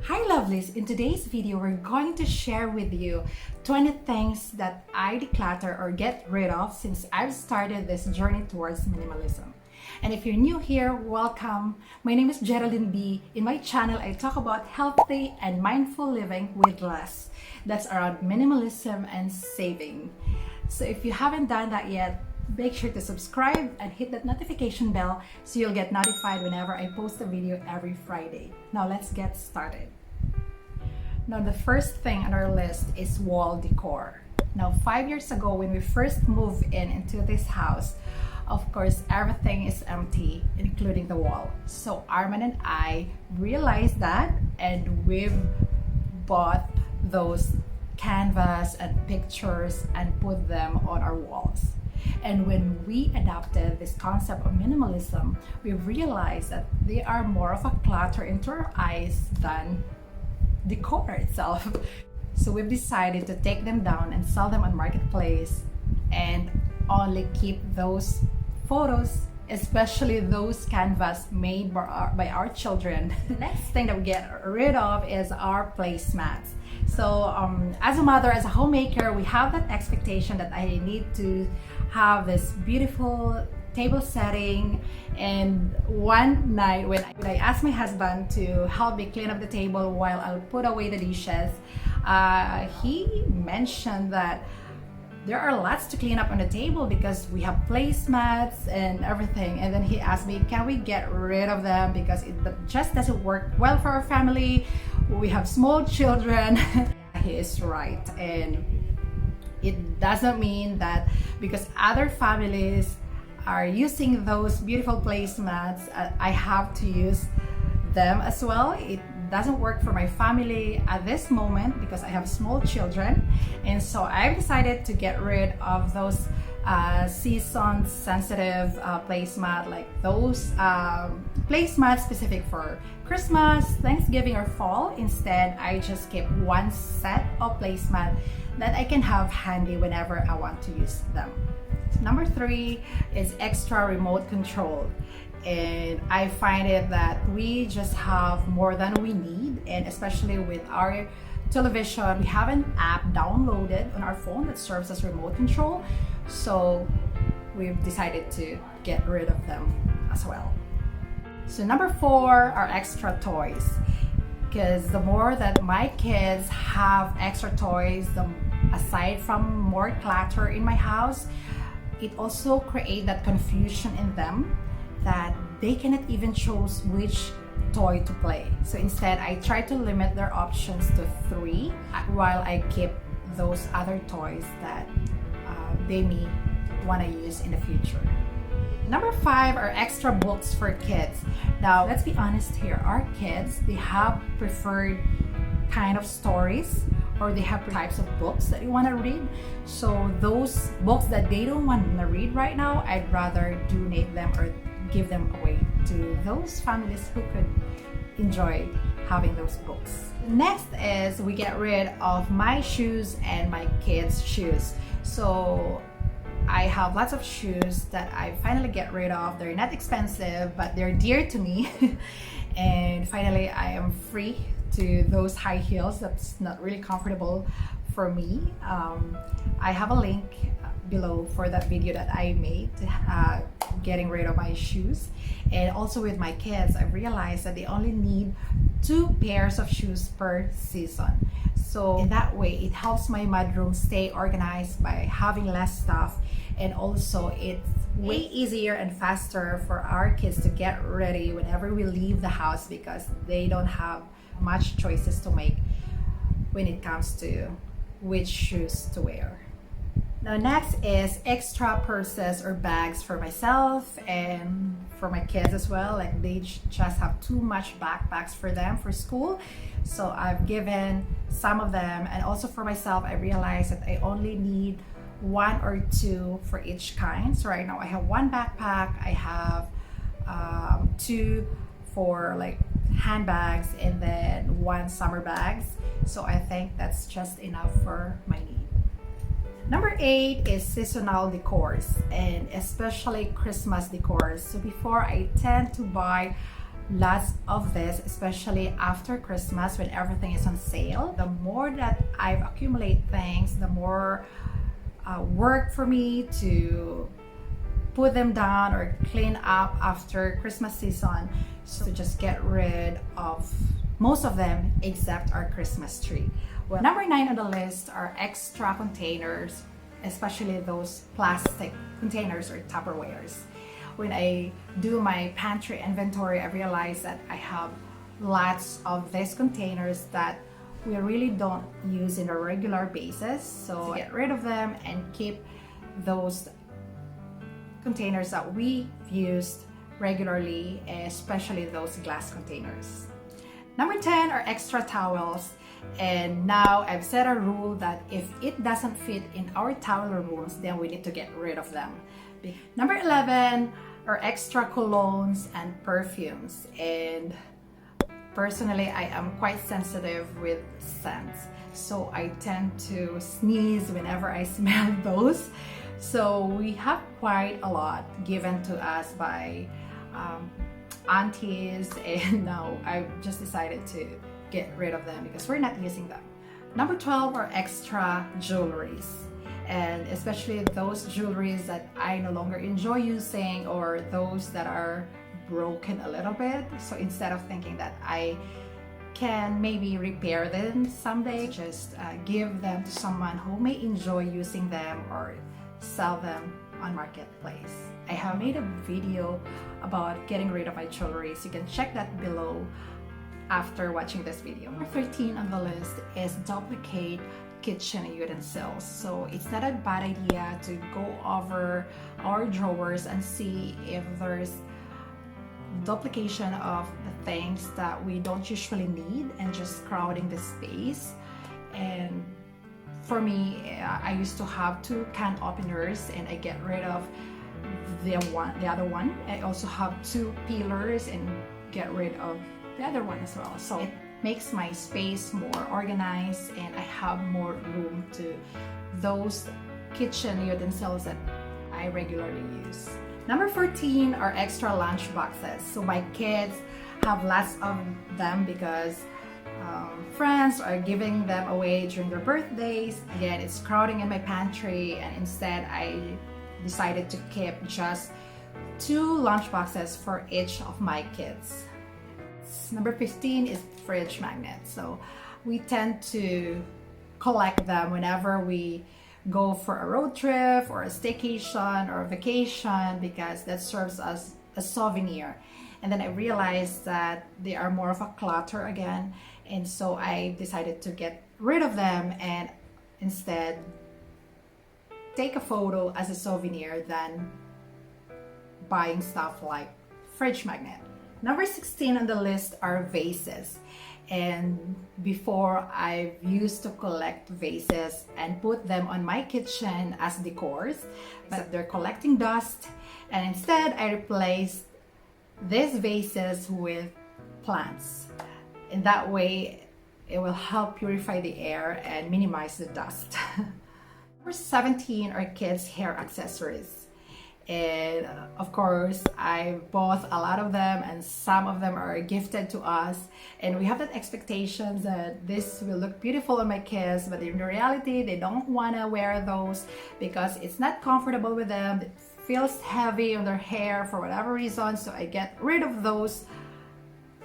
Hi lovelies! In today's video, we're going to share with you 20 things that I declutter or get rid of since I've started this journey towards minimalism. And if you're new here, welcome. My name is Geraldine B. In my channel, I talk about healthy and mindful living with less. That's around minimalism and saving. So if you haven't done that yet, make sure to subscribe and hit that notification bell so you'll get notified whenever I post a video every Friday. Now let's get started. Now the first thing on our list is wall decor. Now 5 years ago when we first moved into this house, of course everything is empty, including the wall. So Arman and I realized that, and we've bought those canvas and pictures and put them on our walls. And when we adopted this concept of minimalism, we realized that they are more of a clutter into our eyes than decor itself. So we've decided to take them down and sell them on Marketplace and only keep those photos, especially those canvas made by our children. The next thing that we get rid of is our placemats. So as a mother, as a homemaker, we have that expectation that I need to have this beautiful table setting. And one night when I asked my husband to help me clean up the table while I'll put away the dishes, he mentioned that there are lots to clean up on the table because we have placemats and everything. And then he asked me, can we get rid of them because it just doesn't work well for our family? We have small children. He is right. And it doesn't mean that because other families are using those beautiful placemats, I have to use them as well. It doesn't work for my family at this moment because I have small children, and so I've decided to get rid of those season sensitive placemat, like those placemats specific for Christmas, Thanksgiving, or fall. Instead, I just keep one set of placemat that I can have handy whenever I want to use them. Number 3 is extra remote control. And I find it that we just have more than we need, and especially with our television, we have an app downloaded on our phone that serves as remote control. So we've decided to get rid of them as well. So number 4 are extra toys. Because the more that my kids have extra toys, aside from more clutter in my house, it also creates that confusion in them that they cannot even choose which toy to play. So instead, I try to limit their options to 3 while I keep those other toys that they may want to use in the future. Number 5 are extra books for kids. Now, let's be honest here. Our kids, they have preferred kind of stories, or they have types of books that you want to read. So those books that they don't want to read right now, I'd rather donate them or give them away to those families who could enjoy having those books. Next is we get rid of my shoes and my kids' shoes. So I have lots of shoes that I finally get rid of. They're not expensive, but they're dear to me. And finally, I am free to those high heels that's not really comfortable for me. I have a link below for that video that I made getting rid of my shoes. And also with my kids, I realized that they only need 2 pairs of shoes per season. So in that way, it helps my mudroom stay organized by having less stuff, and also it's way easier and faster for our kids to get ready whenever we leave the house because they don't have much choices to make when it comes to which shoes to wear. Now next is extra purses or bags for myself and for my kids as well. Like they just have too much backpacks for them for school. So I've given some of them, and also for myself, I realized that I only need 1 or 2 for each kind. So right now I have 1 backpack, I have 2 for like handbags, and then 1 summer bags. So I think that's just enough for my need. Number 8 is seasonal decors, and especially Christmas decors. So before, I tend to buy lots of this, especially after Christmas when everything is on sale. The more that I've accumulate things, the more work for me to put them down or clean up after Christmas season. So just get rid of most of them except our Christmas tree. Well, number 9 on the list are extra containers, especially those plastic containers or Tupperwares. When I do my pantry inventory, I realize that I have lots of these containers that we really don't use in a regular basis. So get rid of them and keep those containers that we used regularly, especially those glass containers. Number 10 are extra towels. And now I've set a rule that if it doesn't fit in our towel rooms, then we need to get rid of them. Number 11 are extra colognes and perfumes. And personally, I am quite sensitive with scents. So I tend to sneeze whenever I smell those. So we have quite a lot given to us by aunties, and now I've just decided to get rid of them because we're not using them. Number 12 are extra jewelries, and especially those jewelries that I no longer enjoy using or those that are broken a little bit. So instead of thinking that I can maybe repair them someday, just give them to someone who may enjoy using them or sell them on marketplace. I have made a video about getting rid of my jewelry, so you can check that below after watching this video. Number 13 on the list is duplicate kitchen utensils. So it's not a bad idea to go over our drawers and see if there's duplication of the things that we don't usually need and just crowding the space. And for me, I used to have 2 can openers and I get rid of the other one. I also have 2 peelers and get rid of the other one as well. So it makes my space more organized and I have more room to those kitchen utensils that I regularly use. Number 14 are extra lunch boxes. So my kids have lots of them because friends are giving them away during their birthdays. Again, it's crowding in my pantry, and instead I decided to keep just 2 lunch boxes for each of my kids. Number 15 is fridge magnets. So we tend to collect them whenever we go for a road trip or a staycation or a vacation because that serves as a souvenir. And then I realized that they are more of a clutter again, and so I decided to get rid of them and instead take a photo as a souvenir than buying stuff like fridge magnet. Number 16 on the list are vases. And before, I used to collect vases and put them on my kitchen as decors, but they're collecting dust, and instead I replaced these vases with plants. In that way, it will help purify the air and minimize the dust. Number 17 are kids' hair accessories. And of course, I bought a lot of them and some of them are gifted to us. And we have that expectation that this will look beautiful on my kids, but in reality, they don't want to wear those because it's not comfortable with them. It feels heavy on their hair for whatever reason. So I get rid of those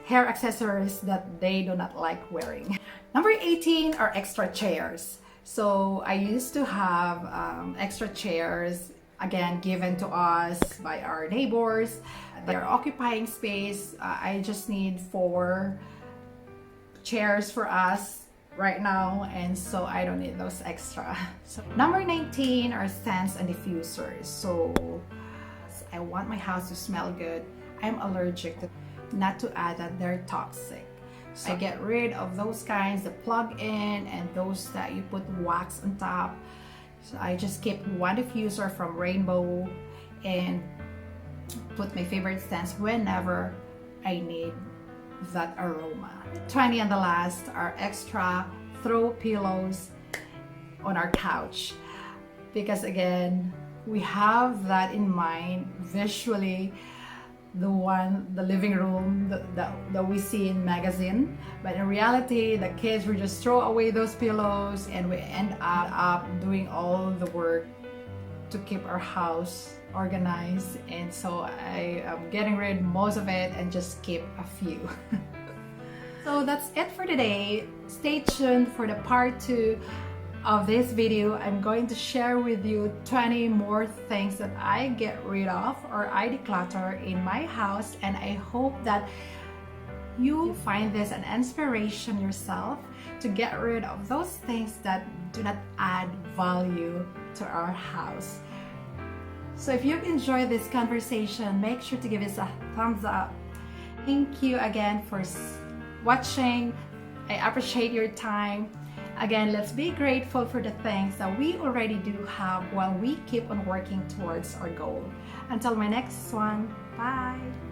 hair accessories that they do not like wearing. Number 18 are extra chairs. So I used to have extra chairs, again, given to us by our neighbors. They're occupying space. I just need 4 chairs for us right now, and so I don't need those extra. So number 19 are scents and diffusers. So I want my house to smell good. I'm allergic to, not to add that they're toxic. So I get rid of those kinds that plug in and those that you put wax on top. So I just keep 1 diffuser from Rainbow and put my favorite scents whenever I need that aroma. 20 and the last are extra throw pillows on our couch, because again, we have that in mind visually the living room that we see in magazine. But in reality, the kids will just throw away those pillows, and we end up doing all the work to keep our house organized. And so I am getting rid of most of it and just keep a few. So that's it for today. Stay tuned for the part 2 of this video. I'm going to share with you 20 more things that I get rid of or I declutter in my house, and I hope that you find this an inspiration yourself to get rid of those things that do not add value to our house. So if you've enjoyed this conversation, make sure to give us a thumbs up. Thank you again for watching. I appreciate your time. Again, let's be grateful for the things that we already do have while we keep on working towards our goal. Until my next one, bye.